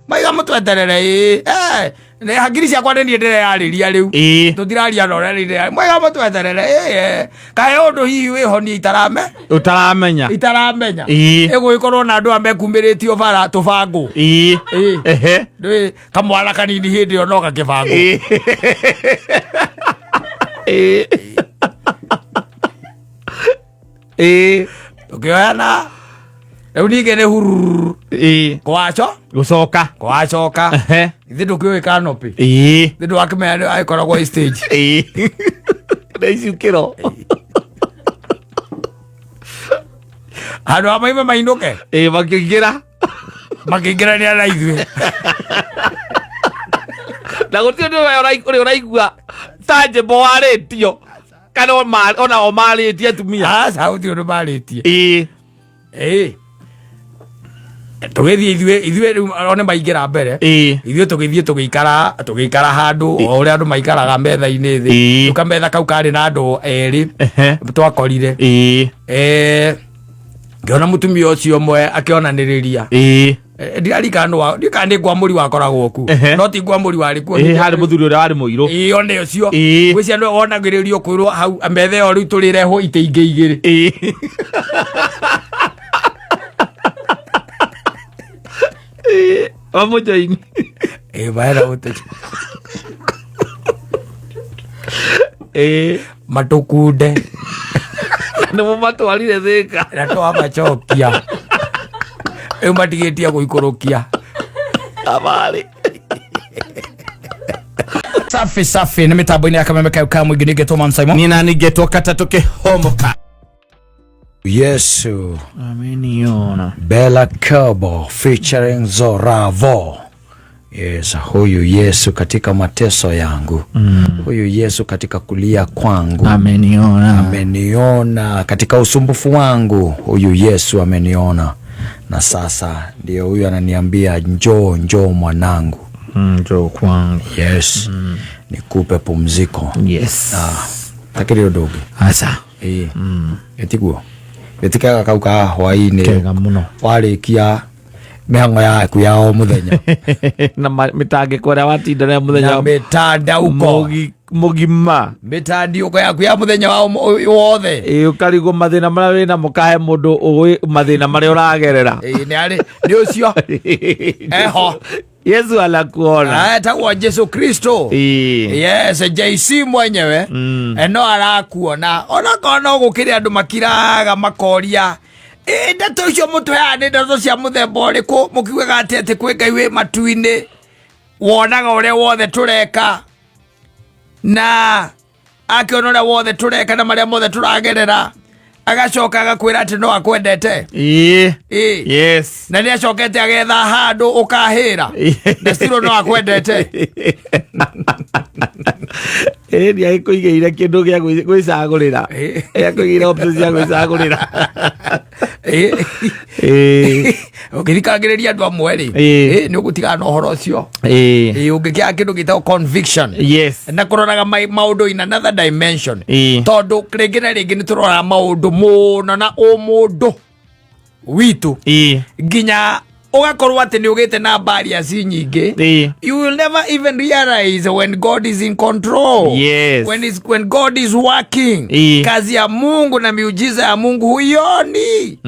maiga mutweterere ne hakiri cia kwa ndendere yariria riu tutiraria rorere maiga mutweterere kae undu hihi wi honi itaramenya iguikorwo na andu amekumbiritie bara tubangu ndwi kamwala kanini hindi yo no gakibangu ukiona Eunigene huru kwacho gucoka ithindu kiwe kanopi ithindu akimenya aikoragwo stage ndaicukiro andu amaime mainuke makingira ni ara ithue na gutio ndio uraigua tanje boaretio kana ona o maritie atumia sauti ndo maritie tugithie ithue one maingira mbere ithue tugikara handu o uri andu maikaraga metha-ini thi tukametha kau kari na andu eri twakorire ngiona mutumia ucio mwe akionaniriria ndirarika ndu ndikandi gwamuri wakoragwo ku no ti gwamuri wari ku hari muthuri uria wari muiro one ucio gwicicia ndu wonagiririo kwirwo hau metha yo riu turirehwo ite ingi igiri Wamojaini baera wote matukunde nimo matwarire thika na to amachokia matigetia guikurukia abari safi ni mitambo-ini ya Kameme Kauka mwingi ningetwo Man Simon nina ningetwo Katatu Kihomoka Yesu ameniona Bella Kobo featuring Zoravo. Yes, huyu Yesu katika mateso yangu huyu Yesu katika kulia kwangu ameniona katika usumbufu wangu huyu Yesu ameniona na sasa ndio huyu ananiambia njoo mwanangu njoo kwangu yes nikupe pumziko yes takiri odoge asa etiguo etikaga kauka hwaini kega muno warikia mihango yaku ya o muthenya na mitange koria watinda na muthenya na mitanda uko mugima mitandi uko yaku ya muthenya wa wothe ukarigo mathina maria wina mukahe mundu uwi mathina maria uragerera ni ucio eho Yesu alakuona tagwo Yesu Kristo yes JC mwenyewe no arakuona ona kono gukiri andu makiraga makoria ndeto cio mutweane ndeto cia muthemba uriku mukiugaga ati kwi Ngai wi matu-ini wonaga uria wothe tureka na akiona uria wothe tureka na maria mothe turagerera agacoka agakwira ati no akwendete yes na ni acokete agetha handu ukahira na stiro no akwendete ni aikuigeire kindu gia gwicagurira akuigeire options cia gwicagurira ukithikagiriria andu amwe ri ni ugutigana na uhoro ucio ungikia kindu gitagwo conviction yes na kuroraga maundu in another dimension tondu ringi na ringi ni turora maundu muno na umundu witu nginya ugakorwo ati ni ugite na barriers nyingi you will never even realize when God is in control yes when God is working kazi ya Mungu na miujiza ya Mungu huyoni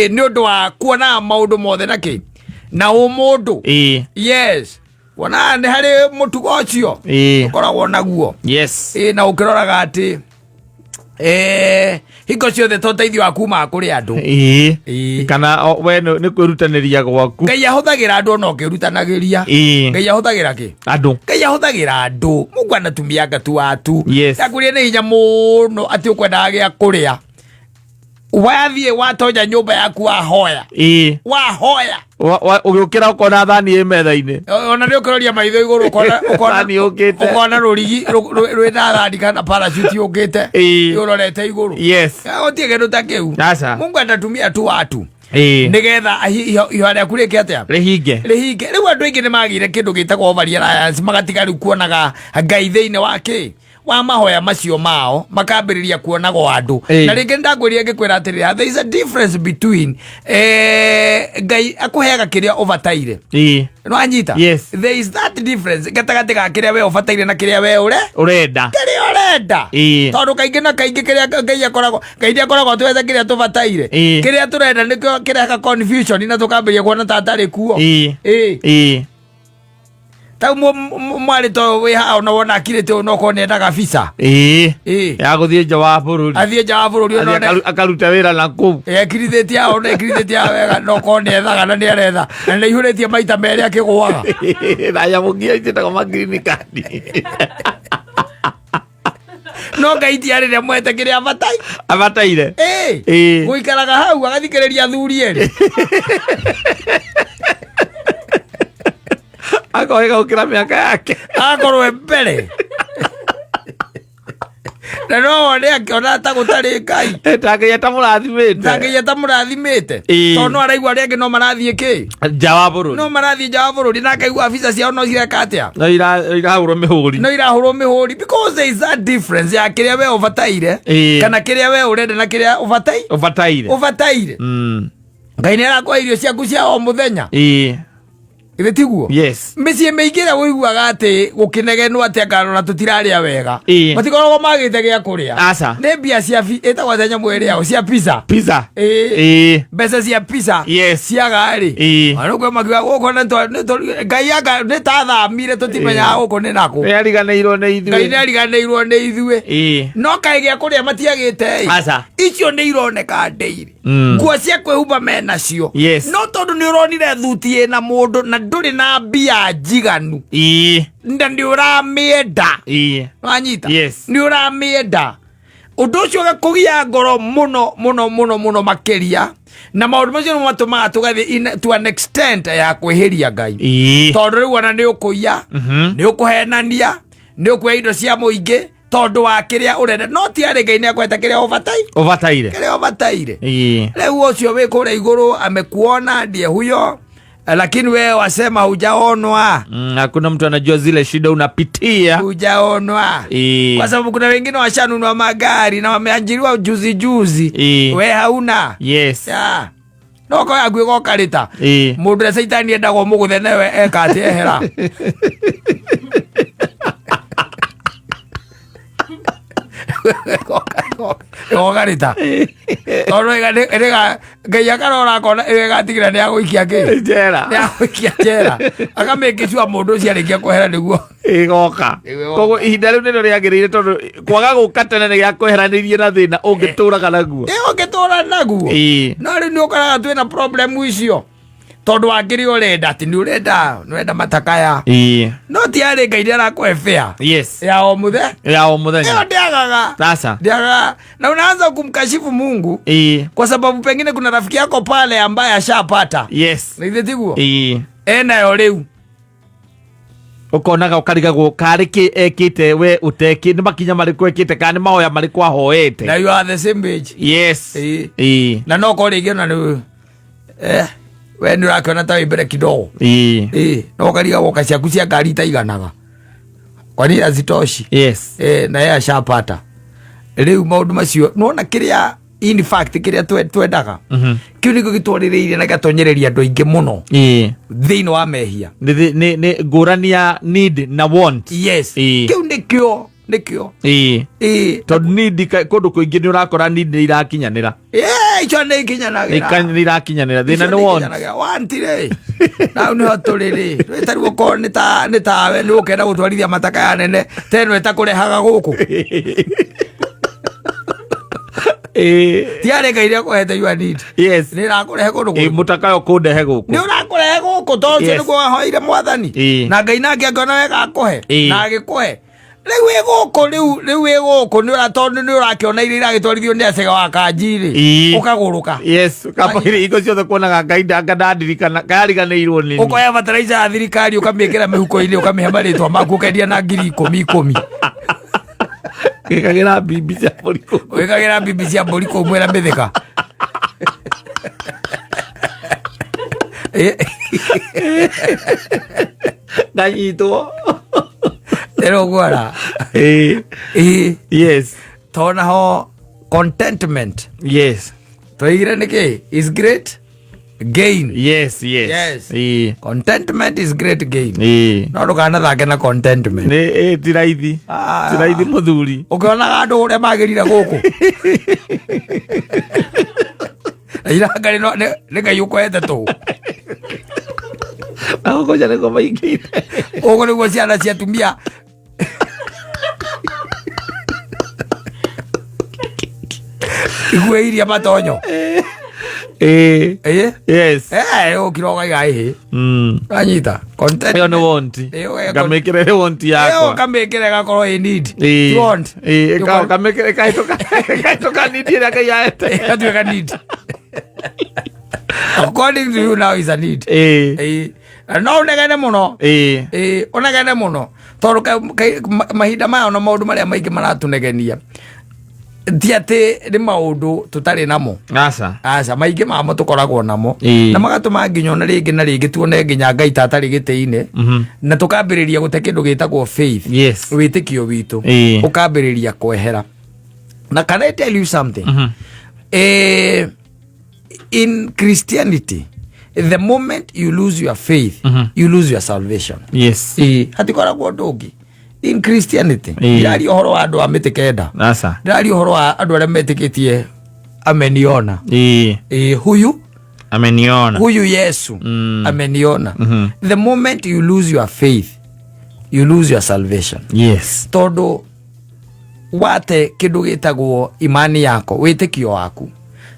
ni undu wa kuona maundu mothe na umundu yes wana ni hari mutugo ucio ukoragwo naguo yes na ukiroraga ati hiko ciothe to teithio waku ma kuri andu kana we ni kwirutaniria gwaku Ngai ahuthagira andu no kirutanagiria Ngai ahuthagira ki andu Ngai ahuthagira andu Mungu anatumia ngatu watu yakuria ni hinya muno ati ukwendaga gia kuria wathie watonya nyumba yaku wahoya ugiukira ukona thani metha-ini ona ni ukiroria maitho iguru ukona rurigi rwina thani kana parachute ukite urorete iguru gotie kindu ta kiu Mungu anatumia tu watu nigetha ihare kurike atia rihinge riu andu aingi ni magire kindu gitagwo ovariance magatiga riu kuonaga Ngai thiini wake wa mahoya macio mao makambiriria kuonago andu na ringi ndagwiria ngikwira atiri there is a difference between ngai akuheaga kiria ubataire no anyita there is that difference gatagati ga kiria we ubataire na kiria we urenda tondu kaingi na kaingi kiria ngai akoragwo twethe kiria tubataire kiria turenda nikio kirehaga confusion na tukambiria kuona tatari kuo tau mwari to we ha ona wona akirite no kone ndaga visa ya guthie nja wa bururi athie nja wa bururi no akaruta wira na ku ekirithetie ona ekirithetie wega no kone ethaga na ni aretha na ni ihuritie maita meri akigwaga na ya mugia itetaga ma green card no ngaiti arire mwete kiria abataire guikaraga hau agathikiriria thuri eri akoega ukira miaka yake akorwe mbere na no wone akiona ta gutari Ngai tangiyeta murathimite tono araigua ringi no marathie ki nja wa bururi no marathie nja wa bururi na akaigua afisa ciao no cireka atia no irahurwo mihuri because there is that difference ya kiria we ubataire kana kiria we urenda na kiria ubataire Ngai ni arakwa irio ciaku cia o muthenya Tiguo micie meigire wiguaga ati gukinegenwo ati akarona tutiraria wega matikoragwo magite gia kuria ne bia cia etagwa thenya mwere yao cia pizza mbeca cia pizza cia gari arugwe magiwa guko na Ngai aga ne tathamire tutimenya guko ni nako ariganeirwo ne ithue no kai gia kuria matiagite icio ni ironeka ndeiri nguo cia kwihumba menacio no tondu ni uronire thuti na mundu na nduri na mbia njiganu ndi uramienda wanyita ni uramienda undu ucio gakugia ngoro muno makiria na maundu macio no matumaga tugathi to an extent ya kweheria Ngai tondu riu ona ni ukuia ni ukuhenania ni ukuya indo cia muingi tondu wa kiria urenda no ti ari Ngai ni akweta kiria ubataire riu ucio wi kuria iguru amekuona ndiye huyo lakini wewe wasema hujaonwa. Hakuna mtu anajua zile shida unapitia. Hujaonwa. Kwa sababu kuna wengine washanunua magari na wameajiriwa juzi. Wewe hauna. Ya. No kwa agwe kwa kalita. Mundu ya saitani enda kwa muguthe nawe eka atehera. Ogarita toro ega Ngai akarora kona ega tigira ni aguikia ki jera akamekicua mundu ucio arikia kuhera niguo igoka kogo ihinda riu nino riagirire tondu kwaga guka tene ni gia kuheranirie na thina ungituraga naguo no riu ni ukaraga twina problem icio tondu angiri urenda ati ni urenda matakaya no ti ari Ngai ni arakwe fair ya o muthenya yo ndiagaga na unaanza kumkashifu Mungu kwa sababu pengine kuna rafiki yako pale ambaye ashapata ni tiguo nayo riu ukonaga ukarigagwo kariki ekite we uteki ni makinya mariku ekite kana mahoya mariku ahoete na you are the same age na no ko rigi na ni we ni rakona ta ibere kidogo no kariga woka ciaku cia ngari taiganaga kwani azitoshi na yeye ashapata riu maundu macio nona kiria in fact kiria twendaga kiu niko gitwaririire na gatonyereria andu aingi muno thiini wa mehia ni ngurania need na want kiu nikio tondu need kundu kuingi ni urakora need ni irakinyanira icio ni ikinyanagira ni irakinyanira thina ni wantire na ni hoturiri twetari guko ni tawe ni ukenda gutwarithia mataka ya nene teno etakurehaga guku tiare Ngai ria kuhete you need ni rakurehe kundu guku mutakayo kundehe guku ni urakurehe guku tondu ni kwahoire mwathani na Ngai nake angona wega akuhe na agikuhe riu wiguku ni uratondu ni urakiona iria iragitwarithio ni acega wa kanjiri ukaguruka ukapiri iko ciothe kuonaga Ngai ndandirikana kariganirwo ni ukoya fertilizer ya thirikari ukamiekera mihuko-ini ukamihe maritwa maku ukendia na 10,000 wikagira bibi cia mburi mwera mithika nganyitwo Ero gwara. Yes. Tona ho contentment. Yes. Toigira nike is great gain. Yes. Contentment is great gain. No ndukana thake na contentment. Tiraithi. Tiraithi muthuri. Ukiona andu uria magirira guku. Ira ngari no ne kayuko etetu. Ako jane ko maingire. Ugo ni gwo ciana cia tumia. Igwe iria matonyo. Yes. Ukiroga igai. Anyita. Content. Yo no want. Kamekere want yako. Yo kamekere gakoro I need. You want. Kamekere kaitoka need ya kayaete. Katuka need. According to you now is a need. No unegene muno. Unegene muno. Toru mahinda maya no maundu maria maingi maratunegenia. Tiate ni maundu tutari namo. Asa maingi mamo tukoragwo namo. Na magatuma nginya na ringi tuone nginya Ngai tatari gitiine. Na tukambiriria gute kindu gitagwo faith. Witikio witu. Ukambiriria kwehera. Na can I tell you something? In Christianity, the moment you lose your faith, you lose your salvation. Yes. Hatikora kwa dogi. In Christianity, ndari ohoro wa andu ametekenda. Ndari ohoro wa andu aria meteketie ameniona. Huyu ameniona. Huyu Yesu ameniona. The moment you lose your faith, you lose your salvation. Yes. Todo wate kindu gitagwo imani yako, witikio waku.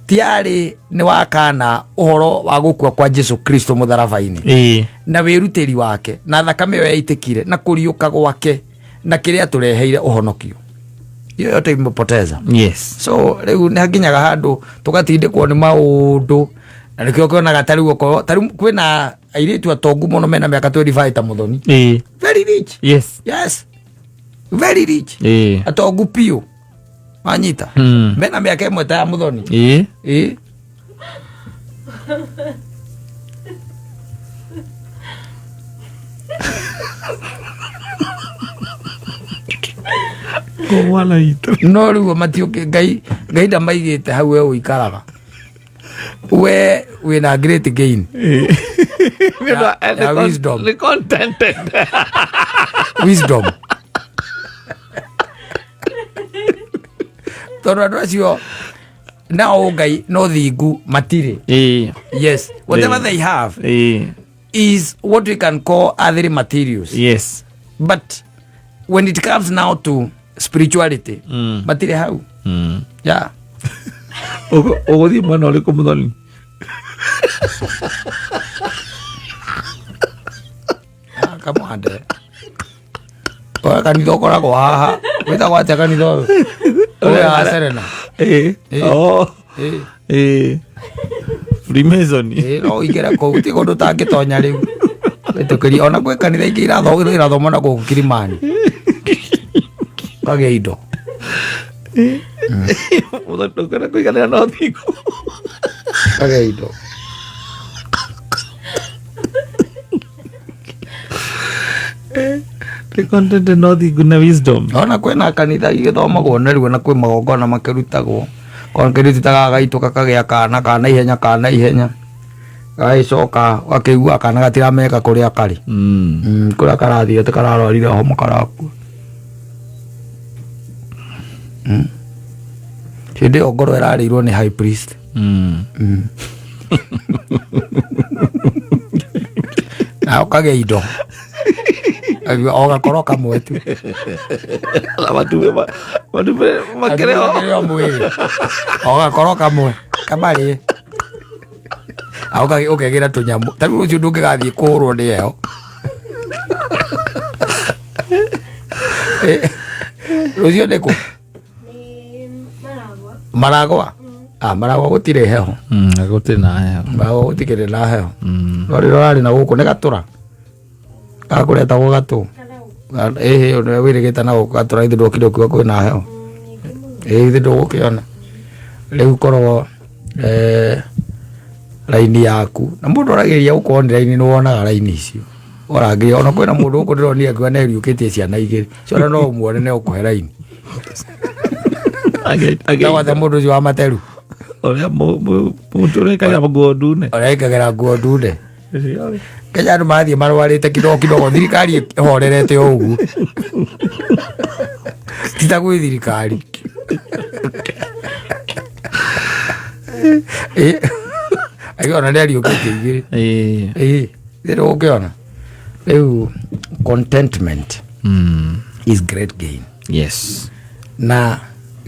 Tiari ni wakana uhoro wa gukua kwa Jesu Kristo mutharabaini. Na wiruteri wake na thakame yo yaitikire na kuriuka gwake na kiria tureheire uhonokio. Iyo yote imepoteza. Yes. So riu ni hakinyaga handu tugatindikwo ni maundu na nikio kiona gatari guko tari kwina airitu atongu muno mena miaka 25 ta muthoni. Very rich. Yes. Very rich. Atongu pio. Anyita. Mena miaka imwe ta muthoni. Wala ito. No riu matioke Ngai nda maigite hau we uikaraga. We na great gain. Wisdom. The contented. Wisdom. Tora rasio now Ngai no thingu matire. Yes. Whatever they have is what we can call other materials. Yes. But when it comes now to spirituality, matire how? Yeah. Ogo di mana ole komodoni. Come on there. Kwa kanitho koragwo haha. Wita gwate kanitho. Oya Serena. Freemason. No igera ko uti ko ndutangitonya riu. Wetukiri ona kwe kanitha ingi irathoma na ku Kilimani. Kage indo. Mudo kana kuigana no thiku. Kage indo. The content no thiku na wisdom. Ona kwena kanitha igithomagwo na riu na kwi magongona makirutagwo. Kon kirutitaga gaituka kagea kana ihenya. Gaicoka gakiigua kana gatirameka kuria kari. Kuria karathie tikararwarire homa karaku. Hindi ogoro erarirwo ni high priest. Na ukage indo. Oga koroka mwetu. La matume makereo mwili. Oga koroka mwe. Kamari. Oga ukegira tunyamu. Tabi ucio ndungigathie kurwo ni eo. Rucio ndiko. Maragwa. Maragwa gutire heho. Gutire na heho. Maragwa gutire na heho. Rori na guku ni gatura. Akureta go gatu. One wirigita na gatura ithu ndokire kuo kwina heho. Ithu ndokiona. Riu korwo laini yaku na mundu arageria ukorwo ni laini ni wonaga laini icio Orage ona kwena mundu uko ndironia kwa na riukitie ciana igiri ciona no muone ne ukuhera ini agwa mundu wa materu oria mundu reka nguo ndune orekagera nguo ndune Kenya andu mathie marwarite kidogo thirikari ihorerete ugu tita gwi thirikari agiona ndio riukitie igiri Pero ukiona contentment is great gain. Yes. Na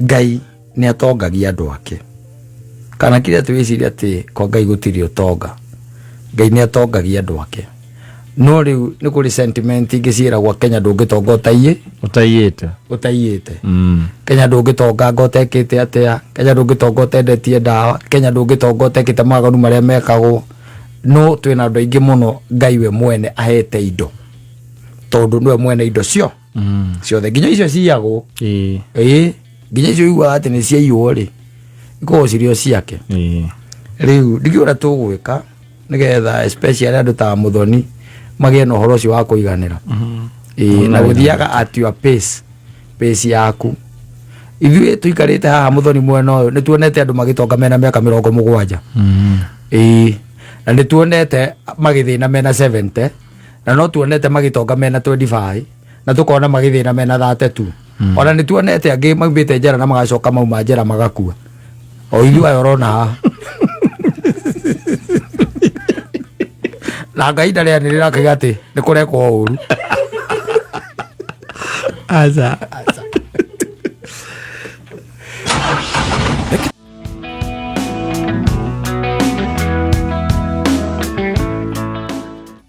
Ngai ni atongagia andu ake. Kana kile twiciria ati ko Ngai gutiri utonga. Ngai ni atongagia andu ake. No riu ni kuri sentiment ingiciira gwa Kenya ndungitonga utaiite. Kenya ndungitonga ngotekite atia. Kenya ndungitonga utendetie ndawa. Kenya ndungitonga utekite maganu maria mekagwo. No twina andu aingi muno Ngai we mwene ahete indo tondu niwe mwene indo cio ciothe nginya icio ciago nginya icio igua ati ni ciaiywo ri iko cirio ciake riu ndigiura tugwika nigetha especially andu ta Muthoni magie no horo cio wa kuiganira na guthiaga at your pace yaku ithuĩ tuikarite haha Muthoni mwena uyu nituonete andu magitonga mena miaka 70 na ni tuonete magithina mena 70 na no tuonete magitonga mena 25 na tukona magithina mena 32 ona ni tuonete angi maubite njera na magacoka mauma njera magakua o ithu ayo rona ha na Ngai ndari anirira kigati ni kurekwo uru aza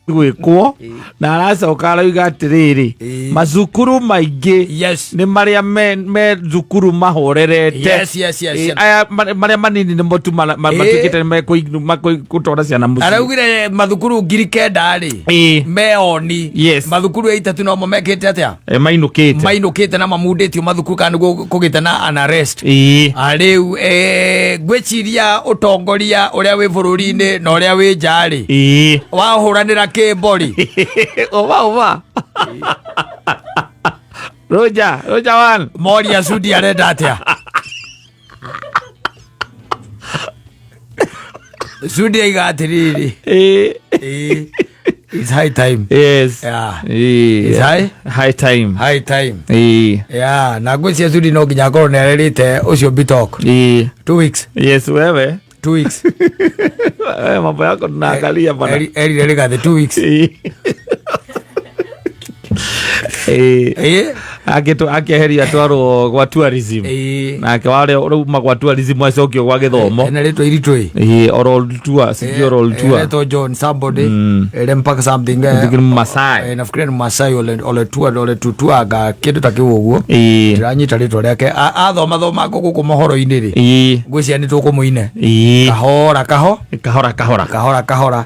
gwikwo na aracoka arauga atiriri macukuru maingi ni maria me cukuru mahorerete aya maria manini ni motu matukite makutwara ciana muci araugire mathukuru 9,000 ri meoni mathukuru 3 no momekite atia mainukite na mamunditio mathukuru kana kugite na unrest ariu gwiciria utongoria uria wi bururi-ini na uria wi njari wahuranira kibori Oba Roja wan Moria Sudi arenda atia Sudi aiga atiriri it's high time. Yes. Yeah. It's high time. High time. Yeah. Na gwĩcia Sudi no nginya korwo nererite ucio Bitok 2 weeks. Yes, wewe 2 weeks. Mambo yako tunaangalia bana. Eri the 2 weeks. Akeheria twaro gwa tourism na ke wale uruma gwa tourism acokio gwa githomo na ritwa iritwe oral tour secure oral tour ritwa John somebody mpaka something Masai nafikiri Masai ole tour aga kindu ta kiu uguo ranyita ritwa riake athoma guku mohoro-ini ri ngwĩcia ni tukumuine kahora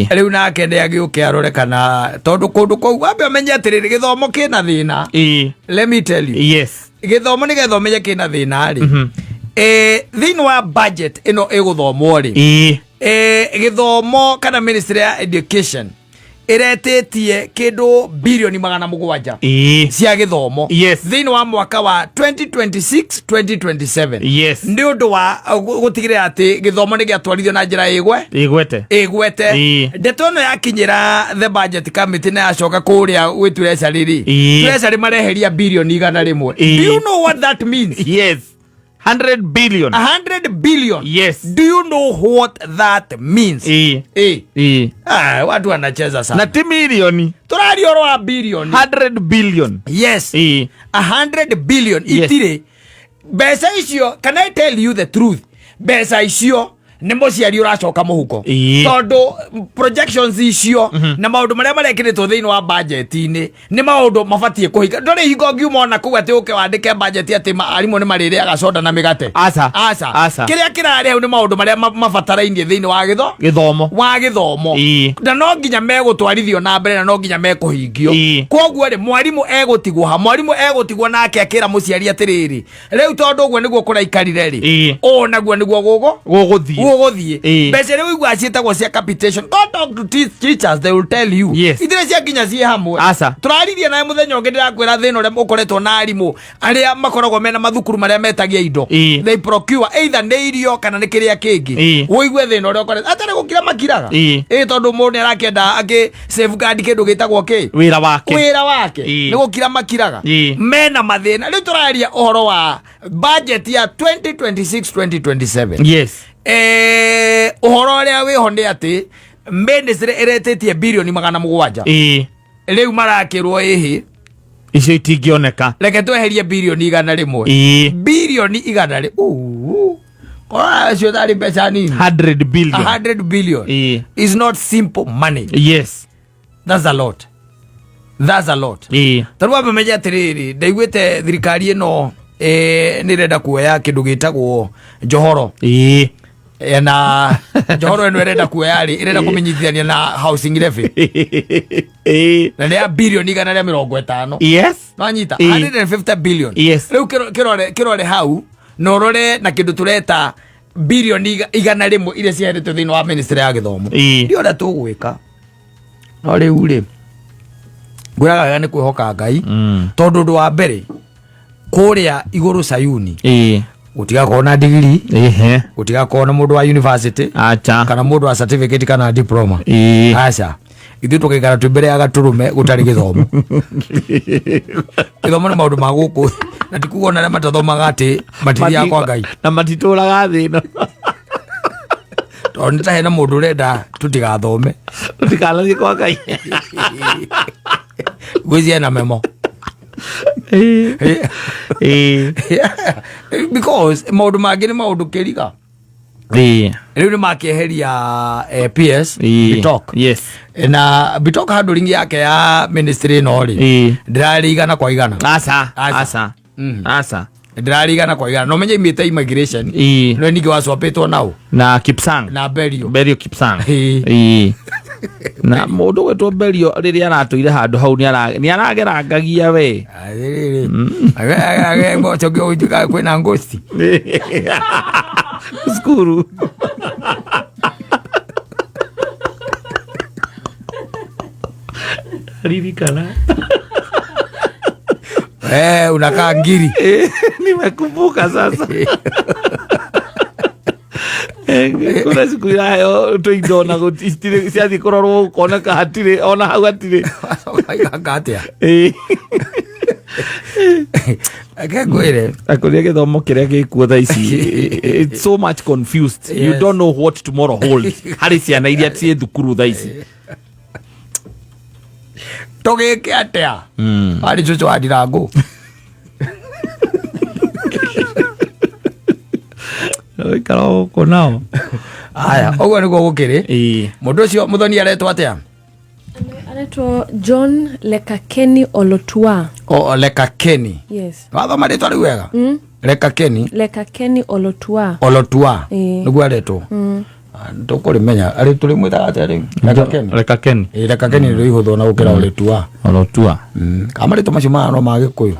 riu nake ndi agiuke arore kana tondu kundu kou ambe amenye atiriri githomo kina thina let me tell you yes githomo ni githomenye kina thina ri thini wa budget ino iguthomwo ri githomo kana ministry ya education iretetie kindu bilioni 700 cia githomo thini wa mwaka wa 2026-2027 yes ndi undu wa gutigire ati githomo ni giatwarithio na njira igwete ndetono yakinyira the budget committee na yacoka kuria gwi treasury treasury mareheria bilioni 100 do you know what that means? Yes, 100 billion. 100 billion. Yes. Do you know what that means? Watu wanacheza sana. Na milioni. Turariorwa billion. 100 billion. Yes. 100 billion. Itire. Besa icio, can I tell you the truth? Besa icio ni muciari uracoka muhuko tondu projections icio na maundu maria marekiritwo thiini wa budget-ini ni maundu mabatie kuhinga ndori hingo ngiumona kuga ati uke wandike budget ati arimu ni maririaga soda na migate asa kiria kirari hau ni maundu maria mabatarainie thiini wa githomo na no nginya megutwarithio na mbere na no nginya mekuhingio koguo ri mwarimu egutigwo nake akira muciari atiriri riu tondu uguo niguo kuraikarire ri o naguo niguo guguthie nugothie mbeca riu igwa cietagwo cia capitation. Go talk to teachers, they will tell you itire cia kinya cie hamwe. Turarithia nae muthenya ungi ndirakwira thina uria ukoretwo na arimu aria makoragwo mena mathukuru maria metagia indo. They procure either nĩ irio kana nĩ kiria kingi. Woigue thina uria ukoretwo atari gukira makiraga tondu mundu arakenda agi safeguard kindu gitagwo ki wira wake ni gukira makiraga mena mathina. Riu turaria uhoro wa budget ya 2026-2027. Uhoro uria wiho ndi ati ministry iretetie bilioni 700 riu marakirwo ihi icio itingioneka. Reke tweherie bilioni 100 bilioni 100 cio thari mbeca nini. 100 billion is not simple money. That's a lot. Tarua memeja atiriri ndaiguite thirikari ino ni renda kuoya kindu gitagwo njohoro na njohoro eno renda kuoya irenda kumenyithania na housing levy na ya bilioni 150. Nanyita 150 billion. Riu kirore hau no rore na kindu tureta bilioni 100 iria ciahetwo thini wa ministry ya githomo. Ndio nda tugwika no riu ri nguraga ni kwihoka Ngai tondu ndu wa mbere kuria iguru Sayuni utiga kona degree utiga kona mundu wa university kana mundu wa certificate kana diploma acha ithu tukikara tu mbere ya gaturume gutari githomo. Githomo ni maundu ma guku na tikugona na matathomaga ati matiria kwa Ngai na matituraga thino tondu ta hena mundu renda tutigathome tutikalathie kwa Ngai gwizia na memo because maundu mangi ni maundu kiriga riu ni makieheria PS Bitok na Bitok handling yake ya ministry no ri ndirari igana kwa igana. Asa ndirarigana kwa igana no menye imite immigration no ningi waswapetwo nao na Kipsang na Berio Kipsang na mundu wetwo Berio riria aratuire handu hau ni aragerangagia we age ngochoke ujuka kwena ngosti skuru ririkana unakaa ngiri. Nimekumbuka sasa. Kuna siku yayo tuidona gutistire siathi kororo kona ka hatire ona hau hatire akatia akagwire akuria githomo kiria gikuo tha ici. It's so much confused. You don't know what tomorrow holds. Hari ciana iria cie thukuru tha ici togeke atia ari chuchu adirango karo konao aya ogwa niguo gukiri mundu ucio muthoni aretwo atia aretwo John Lekakeni Olotua. Lekakeni. Wathoma ritwa riu wega Lekakeni Olotua niguo aretwo tukurimenya ari turi mwita atari Lekakeni ri ihutho na gukira Olotua kamari to macima no magikuyu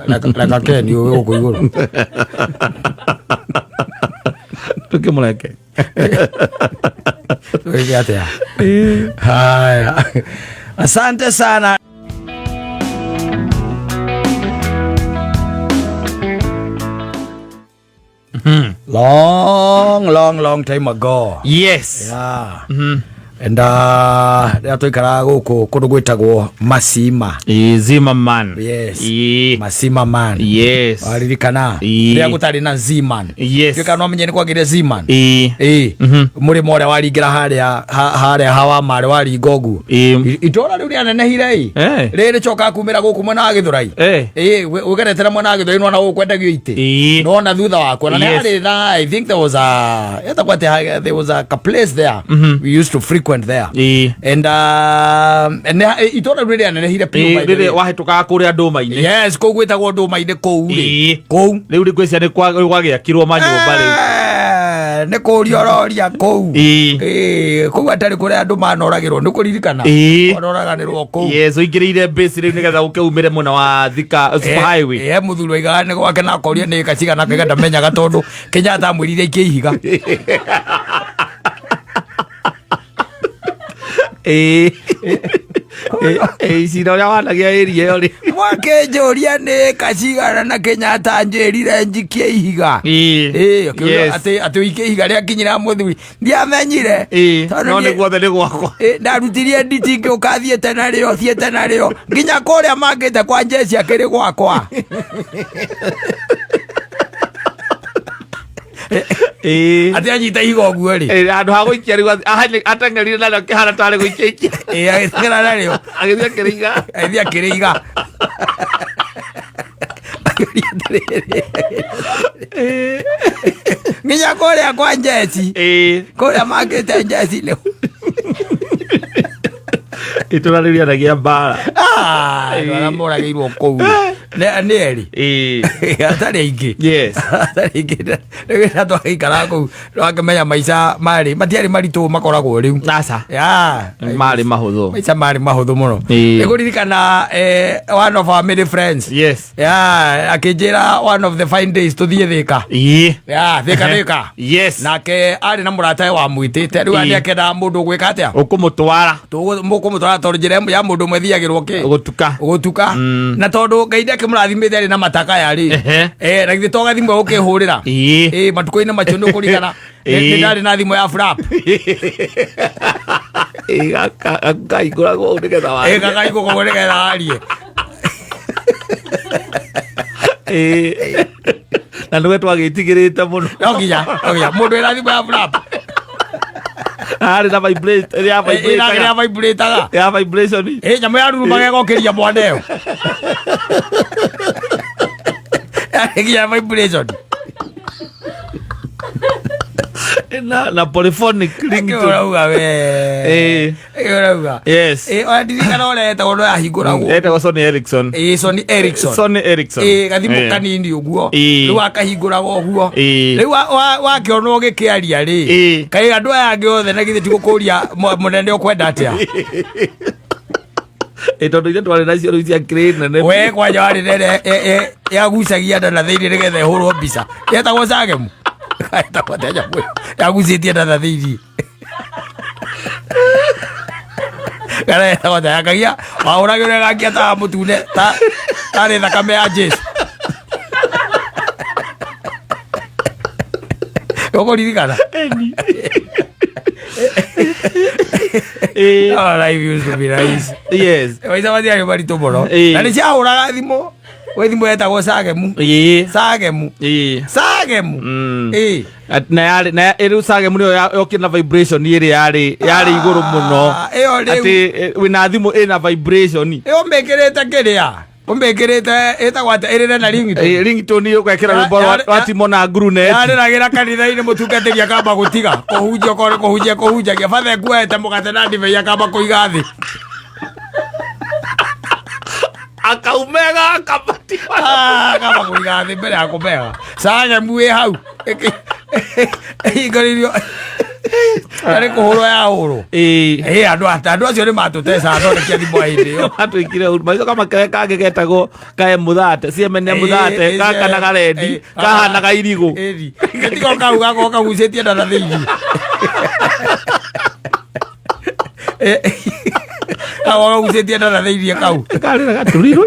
Lekakeni uyu kuiguru tukimuleke tukiatea haya. Asante sana. Long time ago. And atuikara guku kundu gwitagwo Masima Zimmerman. Masima aririkana ria gutari na Ziman kika no menye ni kwagire Ziman muri more waringira haria hawa mare wari gogu itora riu ria nene hire riri choka kumira guku mwana wa Githurai ugeretera mwana wa Githurai no ukwendagio ite no na thutha wako na hari I think there was a place there we used to frequent there and itora riu ria nene hire riri wahituka kuria nduma-ini ko gwitagwo nduma-ini kou riu ri kwisia ni kwagiakirwo manyumba riu ne ko riororia kou kou atari kure andu manoragirwo ni kuririkana onoraganirwo kou uingirire base riu nigetha ukeumire muna wa Thika Super Highway muthuru iga ni gwake na koria ni kacigana kiganda menyaga tondu Kenyatta mwirire ikihiga cira ũrĩa wanagia ĩria ĩyo rĩ mwake njũria nĩ kacigana na Kenyatta njĩrire njikie ihiga atĩ ũikie ihiga rĩakinyĩra mũthuri ndiamenyire no nĩ guothe nĩ gwakwa ndarutirie nditingĩ ũkathiĩte narĩo thiĩte narĩo nginya kũrĩa mangĩte kwa njeci akĩrĩ gwakwa ati anyita ihiga ũguo rĩ andũ ha gũikia rĩu ateng'erire narĩo kĩhana tarĩ gũikia agĩteng'era narĩo agĩthiĩ akĩrĩiga nginya kũrĩa kwa njeci kũrĩa mangĩte njeci rĩu itũra rĩu rĩanagia mbara arĩa moragĩirwo kũu nĩ eri atarĩ aingĩ atarĩ aingĩ rĩu twagĩikara kũu twakĩmenya maica marĩ matiarĩ maritũ makoragwo rĩu marĩ mahũthũ maica marĩ mahũthũ mũno nĩkũririkana one of our many friends akĩnjĩra one of the fine days tũthiĩ Thĩka nake arĩ na mũratawe wa mwĩtĩte rĩu nĩ akendaga mũndũ gwĩka atĩa ũkũmũtwara tondũ njĩra ĩmwe ya mũndũ ũmwe thiagĩrwo gũtuka na tondũ Ngai ndakĩmũrathimĩte arĩ na matakaya rĩ na githĩ to gathimwe ũkĩhũrĩra matukũ-inĩ macio nĩ ũkũririkana nĩ ndarĩ na thimũ ya flap gakaihũragwo gakaihũragwo nĩgetha arie na nĩwe twagĩtigĩrĩte mũno no nginya mũndũ ĩna thimũ ya flap arĩ na vibrataga ya vibration nyamũ ya ruru magegokĩria mwana ĩyo nginya vibration na polyphonic urauga urauga ona ndirikana ũrĩa etagwo no yahingũragwo etagwo Sony Ericsson gathimũ kanini ũguo rĩu akahingũragwo ũguo rĩu wakĩonwo gĩkĩaria rĩ kaĩ andũ aya angĩ othe na githĩ ti gũkũria mũnene ũkwenda atĩa tondũ ithe twarĩ nacio rĩu cia crane nene we kwanja warĩ nene yagucagia nda na thĩinĩ nĩgetha ĩhũrwo mbica yetagwo Sagemu yagucĩtie nda na thĩinĩ kana yetagwo yakagia wahũragĩrwo gakia ta mũtune tarĩ thakame ya Jesu ũkũririkana life used to be nice maica mathiarĩ maritũ mũno na nĩ ciahũraga thimũ we thimũ yetagwo Sagemu na rĩu Sagemu nĩyo yokire na vibration ĩrĩa yarĩ igũrũ mũno atĩ wĩna thimũ ĩna vibration ũmĩkĩrĩte kĩrĩa ũmĩkĩrĩte ĩtagwo atĩ ĩrĩ na ringtone ũgekĩra rwĩmbo rwa Timo na Grunet yarĩragĩra kanitha-inĩ mũtungatĩri akamba gũtiga kũhunjagia bathe nguoete mũgate na ndibei akamba kũiga thĩ akaumega akamba kũiga thĩ mbere ya kũmega Sagemu ĩ hau ĩhingũrĩirio arĩ kũhũrwo ya hũrwo andũ acio nĩ matũteca thondekia thimũ hĩndĩ ĩyo atwĩkire maicoka makĩoya kangĩ getagwo kae mũthate ciemene mũthate gaka na garendi kahanaga irigũ gĩtigo kau gakorwo kagucĩtie nda na thĩinĩ kau kagucĩtie nda na thĩinĩ kau karĩ na gaturirũ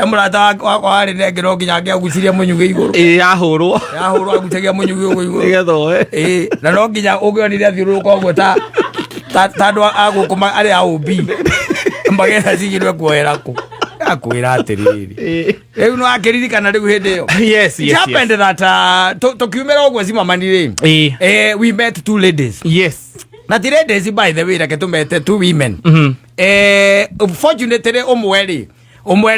mũrata wakwa warĩ nengĩ no nginya angĩagucirie mũnyugĩ igũrũ yahũrwo agucagia mũnyugĩ ũguo nĩgetha oe na no nginya ũngĩonire athiũrũrũka ũguo ta andũ a gũkũ arĩ a OB magetha cigirwe kuoera kũ akwĩra atĩrĩrĩ rĩu nĩ wakĩririkana rĩu hĩndĩ ĩyo it happened that tũkiumĩra ũguo Cimamani we met two ladies na ti ladies by the way reke tũmete two women fortunately ũmwe rĩ umwe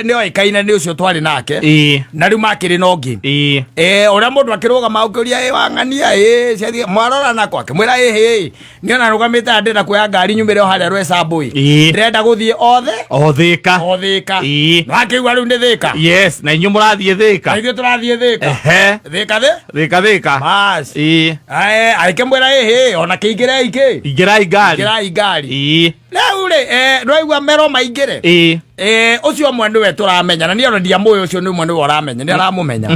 ni oikaine ni ucio twari nake na riu makiri no ngi uria mundu akirugama ukiuria wang'ania ciathi mwarora nako akimwira ni ona rugamite andira kuya ngari nyumire haria rwesa mbui ndirenda guthie Thika no akigua riu ni Thika yes na inyu murathie Thika na ithuĩ tũrathiĩ Thika bas aikĩmwĩra ona kĩingĩrai ngari rĩu rĩ rwaigua mero maingĩre ũcio ũmwe nĩwe tũramenya na niĩ ona ndiamũĩ ũcio nĩ ũmwe nĩwe ũramenya nĩ aramũmenya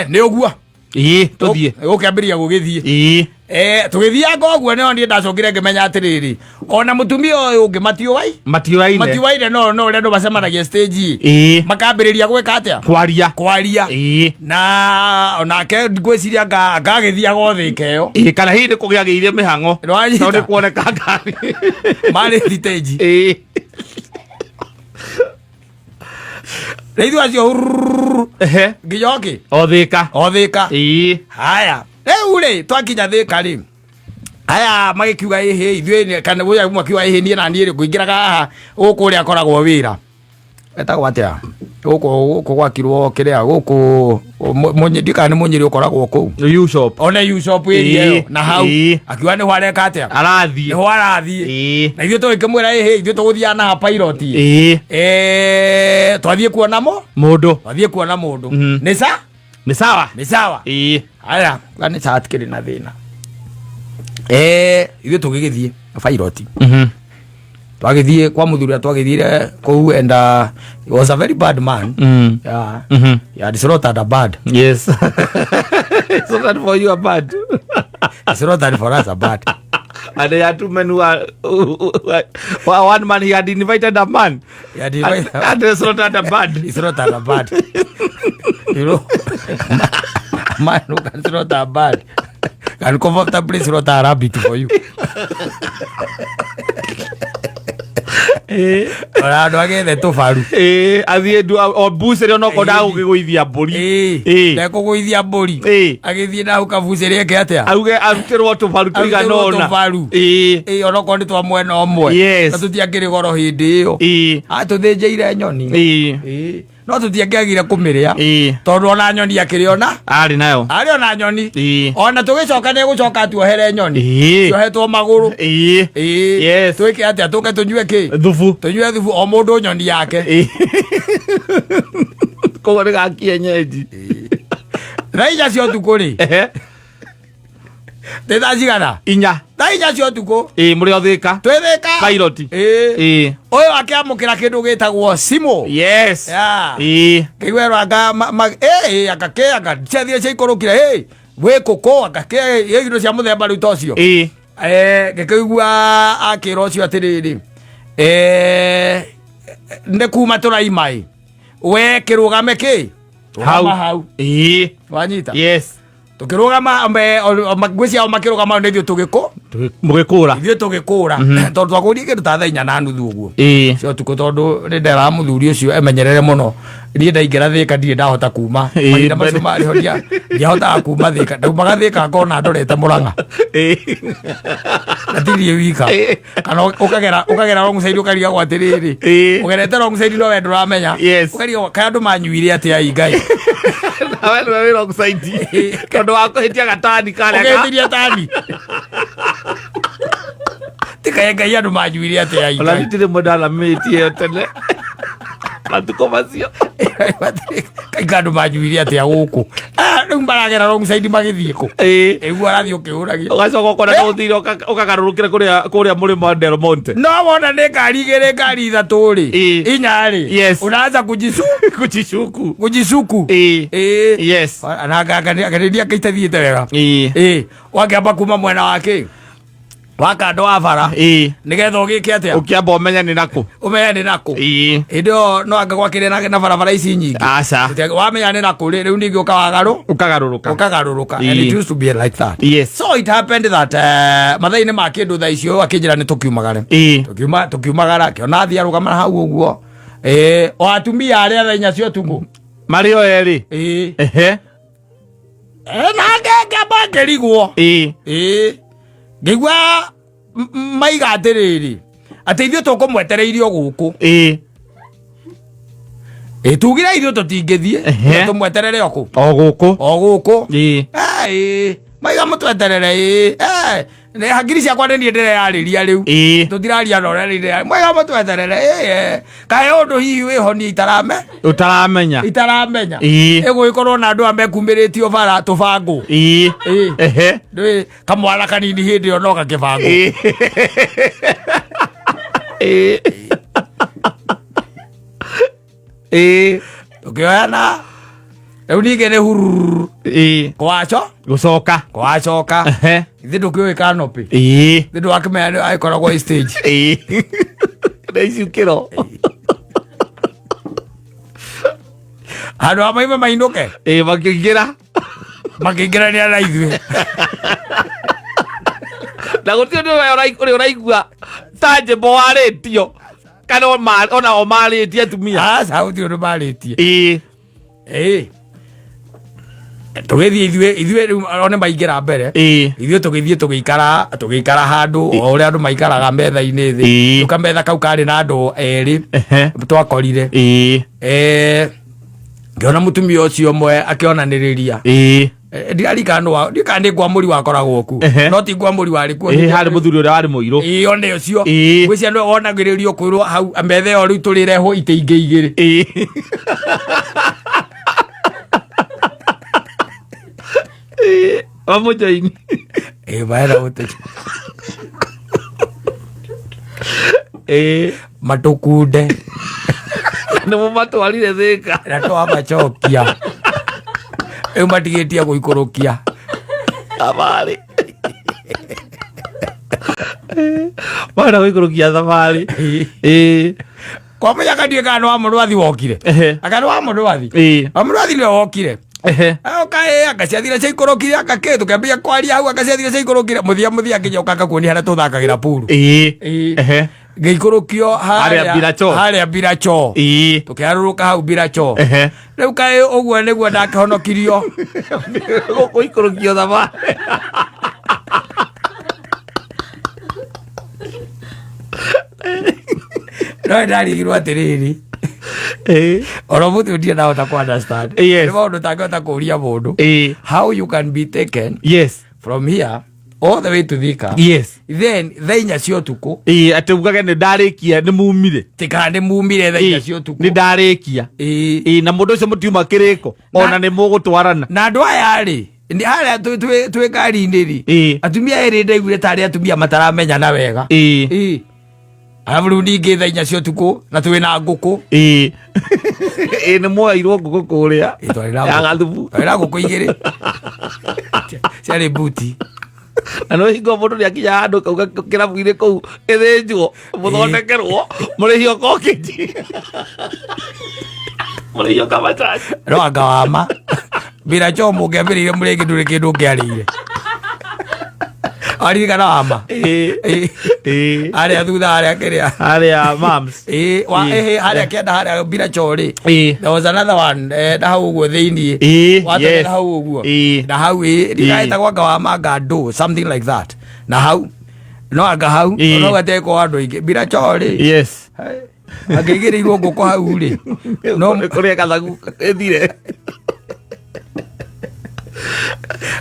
nĩ ũguo tũthiĩ ũkĩambĩrĩria gũgĩthiĩ tũgĩthianga ũguo nĩo niĩ ndacokire ngĩmenya atĩrĩrĩ ona mũtumia ũyũ ũngĩ matiũwaire no ũrĩa andũ macemanagia stage makambĩrĩria gwĩka atĩa kwaria na onake ngwĩciria ngagĩthiaga Thika ĩyo kana hihi nĩ kũgĩagĩire mĩhang'o tondũ nĩ kuoneka ngari marĩ stage Reithi wacio nginya Thika haya rĩu rĩ twakinya Thika rĩ aya magĩkiuga ithuĩ kana woya mwakiuga niĩ na niĩ ngũingĩraga haha gũkũ ũrĩa akoragwo wĩra etagwo atĩa gũkũ gwakirwo kĩrĩa gũkũ ndikana nĩ Mũnyĩrĩ ũkoragwo kũu U-shop ĩrĩa na hau akiuga nĩho areka atĩa nĩho arathiĩ na ithuĩ tũgĩkĩmwĩra ithuĩ tũgũthiaga na pilot twathiĩ kuona mũndũ nĩ sawa aya nĩ sawa tikĩrĩ na thĩna ithuĩ tũgĩgĩthiĩ pilot twagĩthiĩ kwa mũthuri twagĩthiire kũu and he was a very bad man yeah slaughtered a bird yes so that for you a bad slaughtered for us a bird and there are two men who are one man he had invited a man and slaughtered a bird you know man who can slaughter a bird can comfortably slaughter a rabbit for you ora ndo agethe tubaru athie ndu obucere no koda gugiguithia mburi ndekugũithia mburi agithie na hau kabucere eke atia auge arutirwo tubaru tuigana ona ona ko ndi twa mwena omwe na tutiakiri goro hindi iyo atuthinjire nyoni no tutiakĩagire kũmĩrĩa tondũ ona nyoni akĩrĩona arĩ ona nyoni ona tũgĩcoka nĩ gũcoka tuohere nyoni tuohetwo magũrũ twĩke atĩa tũke tũnyue tũnyue thubu o mũndũ nyoni yake koguo nĩ gakienyeji thaa inya cia ũtukũ rĩ nĩ thaa cigana thaa inya cia ũtukũ mũrĩ o Thika twĩ Thika pilot ũyũ akĩamũkĩra kĩndũ gĩtagwo simũ kĩiguerwo agakĩaga ciathire ciaikũrũkire wĩkũkũ agakĩ indo cia mũthemba rĩu tocio gĩkĩigua akĩra ũcio atĩrĩrĩ nĩ kuma tũraima we kĩrũgame hau wanyita tukirugama ngwĩcia o makĩrũgama nĩ ithuĩ tũgĩkũra tondũ twagũrie kĩndũ ta thaa inya na nuthu ũguo cio ũtukũ tondũ nĩ ndera mũthuri ũcio emenyerere mũno niĩ ndaingĩra Thika ndirĩ ndahota kuma mahinda macio marĩ ho ndiahotaga kuma Thika ndaumaga Thika ngona ndorete Mũrang'a na ndirĩ wika kana ũkagera wrong side ũkarigagwo atĩrĩrĩ ũgerete wrong side no we ndũramenya ũkarigagwo kana andũ manyuire atĩa Ngai nawe nĩwe wĩ wrong side tondũ wa kũhĩtia gatani karĩa ũgĩtiria tani tikaye Ngai andũ manyuire atĩa Ngai ona ndirĩ mũndũ aramĩtie tene matuko macio kainga andũ manyuire atĩa gũkũ rĩu maragera wrong side magĩthiĩ kũ ĩguo arathiĩ ũkĩũragia ũgacoka ũkona no ũthire ũkagarũrũkĩra kũrĩa mũrĩmo Del Monte no wona nĩ ngari igĩrĩ ngari ithatũ rĩ inya rĩ unaanza kujisuku anagakanĩria kĩitathiĩte wega wakĩamba kuma mwena wake wakando wa bara nigetha ũgĩke atĩa ũkĩamba ũmenya nĩ nakũ hĩndĩ ĩyo no anga gwakĩrĩ na barabara ici nyingĩ wamenya nĩ nakũ rĩu ningĩ ũkagarũrũka and it used to be like that so it happened that mathaa-inĩ ma kĩndũ thaa icio akĩnjĩra nĩ tũkiumagara kĩona thiĩ arũgama hau ũguo o atumia arĩa thaa inya cia ũtukũ marĩ o erĩ nake ngamba ngĩrigwo ngĩigua maiga atĩrĩrĩ ati ithio tukumwetereirio guku tugira ithio tutingithie tumweterere oku o guku maiga mutweterere ne hakiri ciakwa ni ndire yariria riu tutiraria rorere maiga mutweterere kae undu hihi wihonia itaramenya iguikorwo na andu amekumbiritie bara tubangu ndwi kamwana kanini hindi yo no gakibangu tukioyana riu ninge ni hururu gucoka ithi ndukioe kanopi ithi ndwakimenya aikoragwo stage naicukiro andu amaime mainuke makiingira ni ana ithuĩ na gutio ndio uri uraigua ta njimbo waritio kana ona o maritie atumia sauti undu maritie tugithie ithuĩ one maingira mbere ithuĩ tugĩikara handu o uria andu maikaraga metha-inĩ thĩ tukametha kau kari na andu eri twakorire ngiona mutumia ucio mwe akionaniriria ndirarikana ndikandi ngwamuri wakoragwo ku no ti ngwamuri wari ku hari muthuri uria wari muiru one ucio gwĩcia andũ onagĩrĩrio kwĩrwo hau metha ĩyo rĩu tũrĩrehwo itĩ ingĩ igĩrĩ wamujaini baera wote matukunde nimo matwarire thika na twamacokia rĩu matigĩtie gũikũrũkia thabarĩ mara gũikũrũkia thabarĩ kwamenya kandiĩ kana wa mũrwathi wokire akana wa mũrwathi nĩwe wokire kae akaciathire cia ikũrũkire akakĩ tũkĩambia kwaria hau akaciathire cia ikũrũkire mũthia nginya akakuonia harĩa tũthakagĩra puru ngĩikũrũkio harĩa Biracho tũkĩharũrũka hau Biracho rĩu kaĩ ũguo nĩguo ndakĩhonokirio gũikũrũkio thabarĩ no ndarigirwo atĩrĩrĩ oro mũthĩ ndirĩ ndahota ku understand nĩ maũndũ tangĩhota kũria mũndũ how you can be taken from here all the way to Thika then thaa inya cia ũtukũ atĩ ugage nĩ ndarĩkia nĩ mumire tikana nĩ mumire thaa inya cia ũtukũ nĩ ndarĩkia na mũndũ ũcio mũtiuma kĩrĩko ona nĩ mũgũtwarana na andũ aya rĩ harĩa twĩ ngari-inĩ rĩ atumia erĩ ndaiguire tarĩ atumia mataramenyana wega arabu rĩu ningĩ thaa inya cia ũtukũ na twĩ na ngũkũ nĩ mwoyairwo ngũkũ kũrĩa ya gathubu twĩna ngũkũ igĩrĩ ciarĩ mbuti na no hingo mũndũ nĩ akinya handũ kauga kĩrabu-inĩ kũu ĩthĩnjwo mũthondekerwo mũrĩhio kokĩnji mũrĩhio kamachaji no anga wama Biracho mũngĩambĩrĩire mũrĩ kĩndũ kĩndũ ngĩarĩire aririkana wama harĩa thutha harĩa kĩrĩa harĩa mams harĩa kĩanda harĩa Biracho rĩ there was another one na hau ũguo thĩiniĩ watete na hau ũguo na hau ndikaĩtagwo anga wama anga do something like that na hau no anga hau no gatekwo andũ aingĩ Biracho rĩ angĩigĩrĩirwo ngũkũ hau rĩ no kũrĩa gathagu ĩthire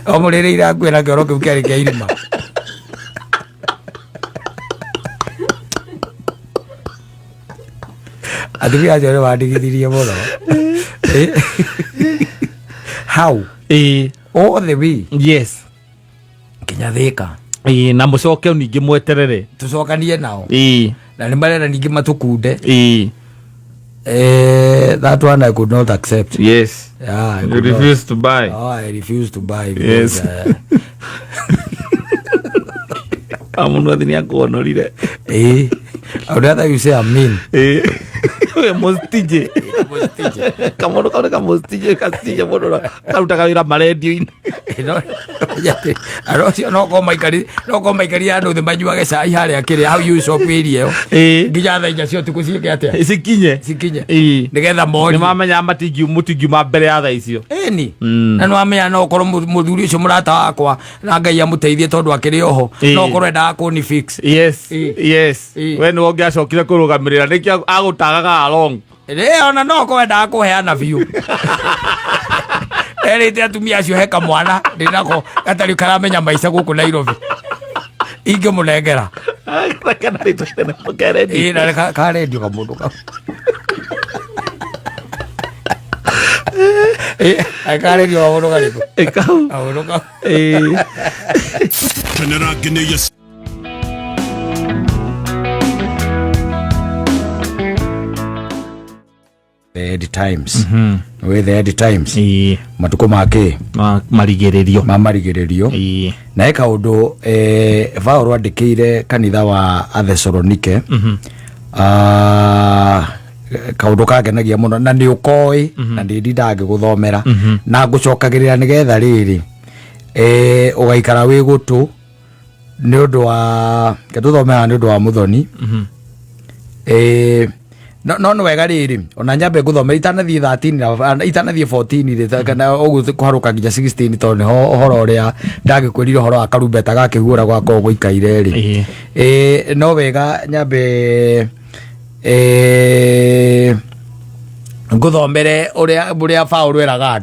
omũrĩrĩire akuĩra kĩoro kĩu kĩarĩ kĩa irima atumia acio nĩ wandigithirie mũno how all the way nginya Thika na mũcoke ningĩ mweterere tũcokanie nao na nĩ marenda ningĩ matũkunde that one I could not accept. You refused to buy. I refused to buy because I'm not in your corner. I would rather you say I'm mean. Most TJ. Kamono kaone kamustije kastije mono karuta wira marendio-ini arocio no ko maikari andu thimanyuage cai haria kiri hau Yusofu irio nginya thaija cio tuku ciike atia sikinye nigetha mori nimamenya mutingiuma mbere ya thaa icio ni na no amenya no korwo muthuri ucio murata wakwa na Ngai amuteithie tondu akiri oho no korwo endaga kuni fix we no ngiacokire kurugamirira nikia agutagaga along ona no korwo endaga kuheana biu erite atumia acio heka mwana ndinako gatari karamenya maica guku Nairobi inge munengera kana rito tena mukeredi na karedio kamundu ka akaredio aworo gariko ekau aworo ka Tenera Guinea. The End Times with The End Times matuko make marigiririo na eka undu Paulo andikire kanitha wa Athesalonike kaundu kagenagia muno na ni ukoi na ndi ndange guthomera na ngucokagirira nigetha riri ugaikara wi gutu ni undu wa ketuthomera ni undu wa muthoni no wega riri ona nyambe guthomera itanathie 13 itanathie 14 kana ugu kuharuka nginya 16 tondu horo uria ndagikwirire horo akarumbeta gakihura gwako guikaire ri no wega nyambe nguthomere uria Paulo eraga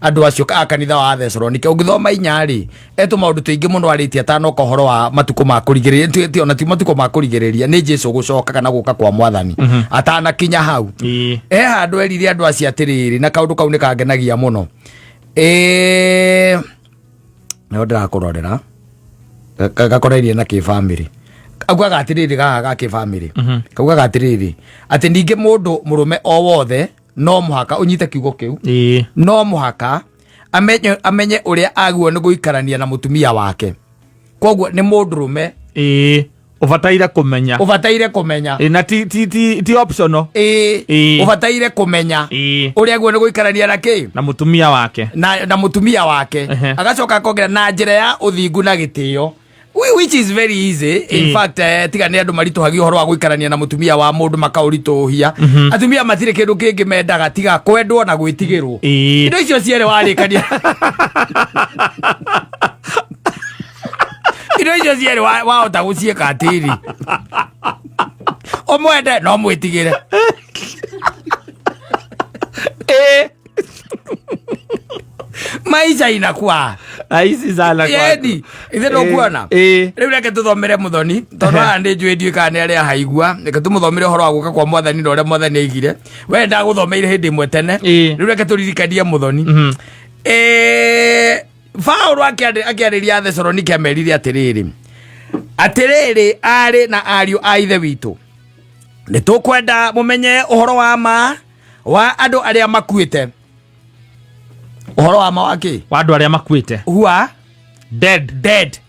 andu acio a kanitha wa Athesalonike ungithoma inyari etu maundu tuingi muno aritie atano kohoro wa matuko ma kurigiriria ti ona ti matuko ma kurigiriria ni Jesu gucoka kana guka kwa Mwathani atana kinya hau handu erire andu acio atiriri na kaundu kau ni kangenagia muno no ndirakurorera gakorerie na ki family augaga atiriri gaga ki family kaugaga atiriri ati ninge mundu murume o wothe no muhaka unyite kiugo kiu no muhaka amenye uria aguo ni guikarania na mutumia wake koguo ni mundurume ubataire kumenya na ti optional ubataire kumenya uria aguo ni guikarania na ki na mutumia wake na mutumia wake agacoka akongera na njira ya uthingu na gitio which is very easy in fact tiga ni andu marituhagia horo wa guikarania na mutumia wa mundu makaurituhia atumia matire kindu kingi mendaga tiga kwendwo na gwitigirwo indo icio ciere warikania indo icio ciere wahota gucieka atiri omwende no mwitigire maisha inakuwa aisi zala kwa yedi ithe no kuona riu reke tuthomere muthoni tondu andi njwe kana aria haigua reke tumuthomere horo wa guka kwa Mwathani no ria Mwathani aigire we ndaguthomeire hindi imwe tene riu reke turirikanie muthoni Paulo akiariria Athesalonike amerire atiriri ari na ariu a ithe witu ni tukwenda mumenye uhoro wa ma wa andu aria makuite uhoro wa mawaki wa andu aria makuite who are dead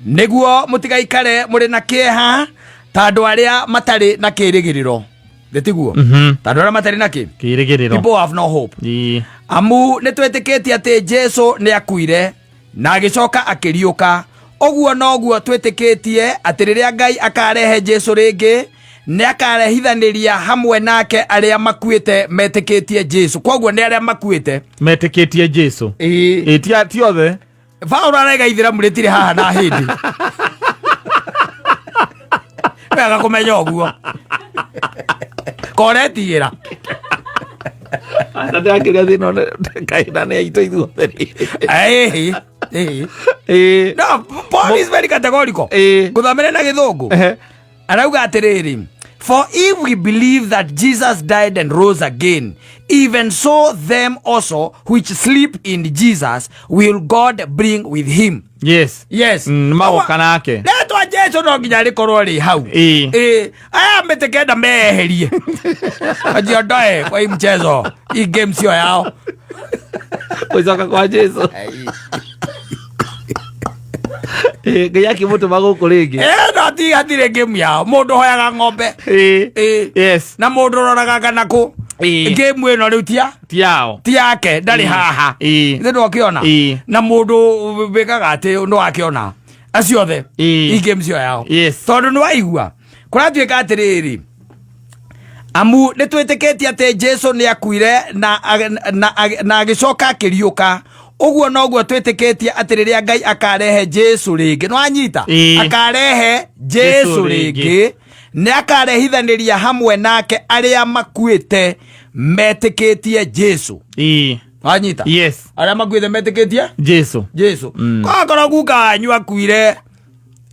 niguo mutigaikare muri na kieha tandu aria matari na kirigiriro getiguo tandu aria matari na kirigiriro people have no hope amu nitwetikitie ati Jesu ni akuire na agicoka akiriuka oguo noguo twetikitie ati riria Ngai akarehe Jesu ringi ni akarehithaniria hamwe nake aria makuite metikitie Jesu koguo ni aria makuite metikitie Jesu ti othe Paulo arega ithiramu ritire haha na hindi wega kumenya oguo koretigira ana ndakiria thino kaina ne ito ithuothe no Paul is very categorical guthomere na githungu arauga atiriri for if we believe that Jesus died and rose again, even so them also which sleep in Jesus will God bring with him. Yes. Magoka nake letwa Jesu no nginya rikorwo ri hau aya metekenda meherie ajiondoe kwa hii mchezo hii game sio yao kuzoka kwa Jesu gayaki mutu maguku ringi no ti hatire game yao mundu hoyaga ng'ombe yes na mundu roraga kana ku game ino riu ti yake ndari haha ndio wakiona na mundu bekaga ati no wakiona acio the game cio yao tondu ni waigua kuratuika atiriri amu nitwitikitie ati Jesu ni akuire na agicoka akiriuka uguo noguo twitikitie ati riria Ngai akarehe Jesu ringi no anyita akarehe Jesu ringi ni akarehithaniria hamwe nake aria makuite metikitie Jesu anyita aria makuite metikitie Jesu kokoro guka nyua kuire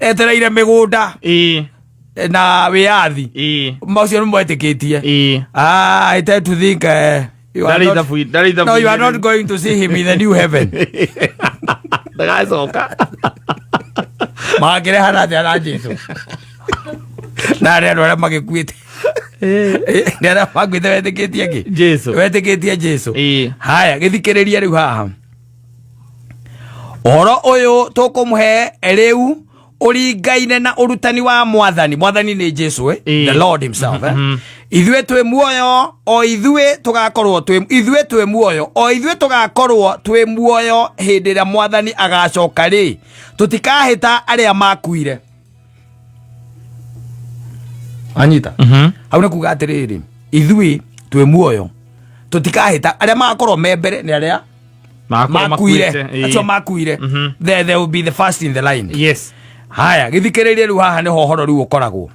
etereire migunda na wiathi macio ni mwetikitie I tend to think you are not going to see him in the new heaven ndagacoka magire harate ara Jesu na aria magikuite nera magwite wetikitie Jesu haya githikiriria riu haha oro uyu tukumuhe riu uringaine na urutani wa mwathani ni Jesu the Lord himself ithwe twe muoyo o ithwe tugakorwo twe muoyo o ithwe tugakorwo twe muoyo hindira mwathani agacoka ri tutikahita aria makuire anyita hau nikuga atiriri ithwe twe muoyo tutikahita aria makorwo membere ni aria makuire acho makuire they will be the first in the line haya githikiririe riu haha ni hohoro riu ukoragwo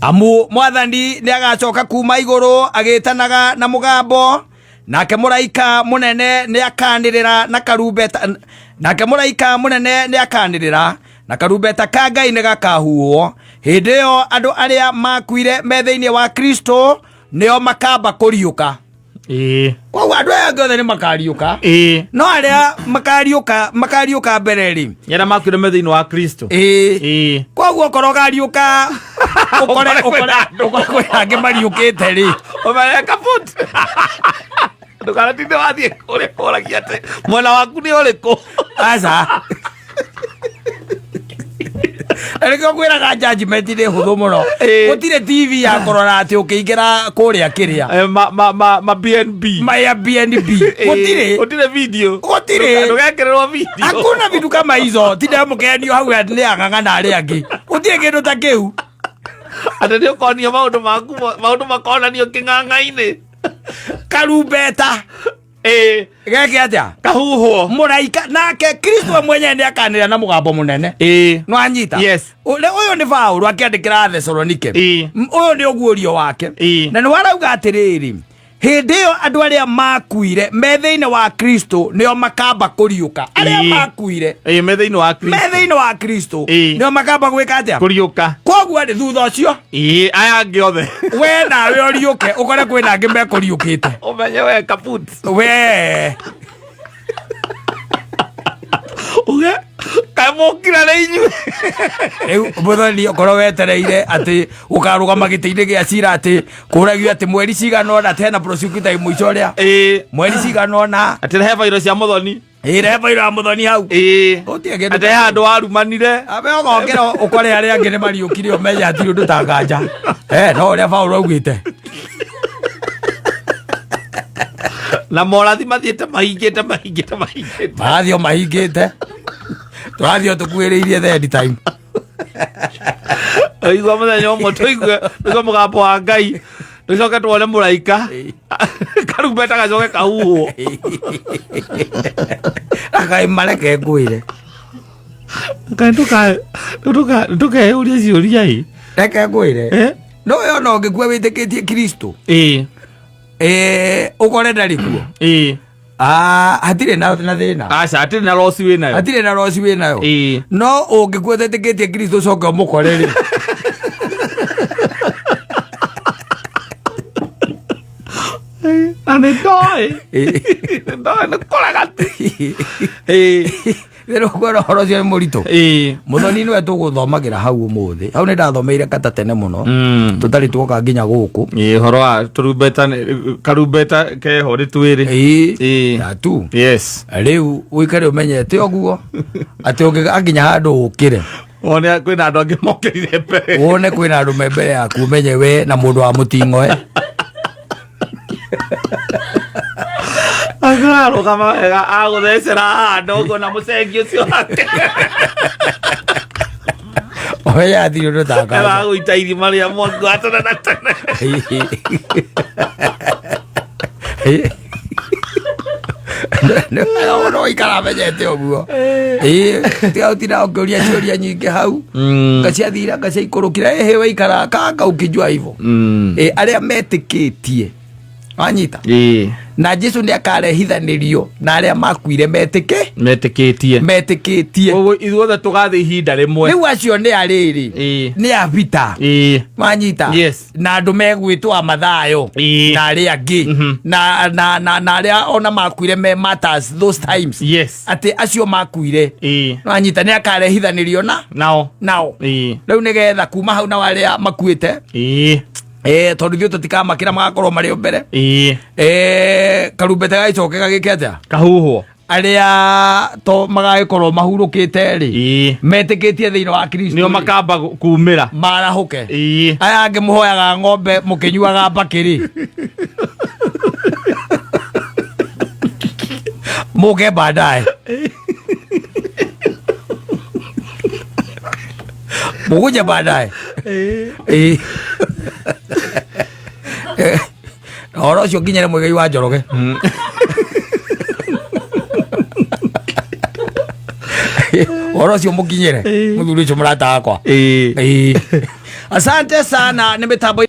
amu mwathani ni agacoka kuma iguru agitanaga na mugambo nake muraika munene ni akanirira na karumbeta ka Ngai ni gakahuo hindi yo andu aria makuire me thiini wa Kristo nio makamba kuriuka kwa andu aya ngothe ni makariuka no aria makariuka mbere ri yara makuire me thiini wa Kristo kwa guo korogariuka ukore ange mariukite ri omareka put ndukaratinde wathie kure koragia ati mwana waku ni uriku aca Eriko kwiraga judgment ni huthu muno gutire TV ya korora ati ukiingira kuria kiria ma BNB gutire video ndugekererwo video hakuna vitu kama hizo tinde mukenio hau ni ang'ang'ana ari angi gutire kindu ta kiu ati ni ukonio maundu makonanio king'ang'aini karumbeta geke atia kahuho muraika nake Kristo mwenye ndi akanira na mugambo munene no anyita uyu ni Paulo akiandikira Thessalonike uyu ni oguorio wake na ni warauga atiriri hindi yo andu aria makuire me thiini wa Kristo nio makamba kuriuka aria makuire me thiini wa Kristo nio makamba gwika atia kuriuka koguo ndi thutha ucio aya angi othe we nawe uriuke ukore kwina angi mekuriukite umenye we kaput we uge kamukira na inyu riu muthoni okoro wetereire ati ukarugama giti-ini gia cira ati kuragio ati mweri cigana tena prosecutor mwico ria mweri cigana ati rehe bairo cia muthoni rehe bairo ya muthoni hau utie ati handu warumanire abe ogokera ukore aria angi ni mariukire umenye ati undu tanganja no ria Paulo augite na morathi mathiete mahingite mathio mahingite twathio tukwiriirie the end time igwa muthenya umwe tuigue niguo mugambo wa Ngai tucoke tuone muraika karumbeta gacoke kahuho akai mareke ngwire tuke uria ciuria i reke ngwire no yo no ngikua witikitie Kristo ukore ndari kuo hatire na thina aca hatire na rosi winayo no ungikua witikitie Kristo coke mukore ri ane ndoi nukoraga Pero kwero horo cia murito muthoni niwe tuguthomagira hau umuthi hau ni ndathomeire kata tene muno tutari tuoka nginya guku horo wa turumbeta karumbeta ke hori twiri tu riu wikare umenyete oguo ati unginya handu ukire wone kwina andu angi mokirire mbere wone kwina andu mbere yaku umenye we na mundu wa mutingoe Agaro kama ago thecera ndogo na mucengi ucio wake oya thiru ndo taka ago itairi maria mwangu atana na tana no ikara menyete oguo tiga utina ukiuria ciuria nyingi hau ngaciathira ngaciaikurukira we ikara kanga ukijua hivyo aria metikitie wanyita na Jesu ni akarehithanirio na aria makuire metikitie ogo ithuothe tugathi ihinda rimwe riu acio ni ariri ni avita wanyita na andu megwitwa mathayo na aria angi na aria ona makuire me matters those times ati acio makuire wanyita ni akarehithanirio nao riu nigetha kuma hau na aria makuite tondu thio tutikamakira magakorwo mari mbere karumbete gaicoke gagikete kahuhwo aria to magagikorwo mahurukite ri metikitie thiini wa Kristo nio makamba kumira marahuke aya angi muhoyaga ng'ombe mukinyuaga mbakiri muge baadaye mukuja baadaye oro ucio nginyere mwigei wa Njoroge oro ucio mukinyere muthuri ucio murata wakwa asante sana ni mitambo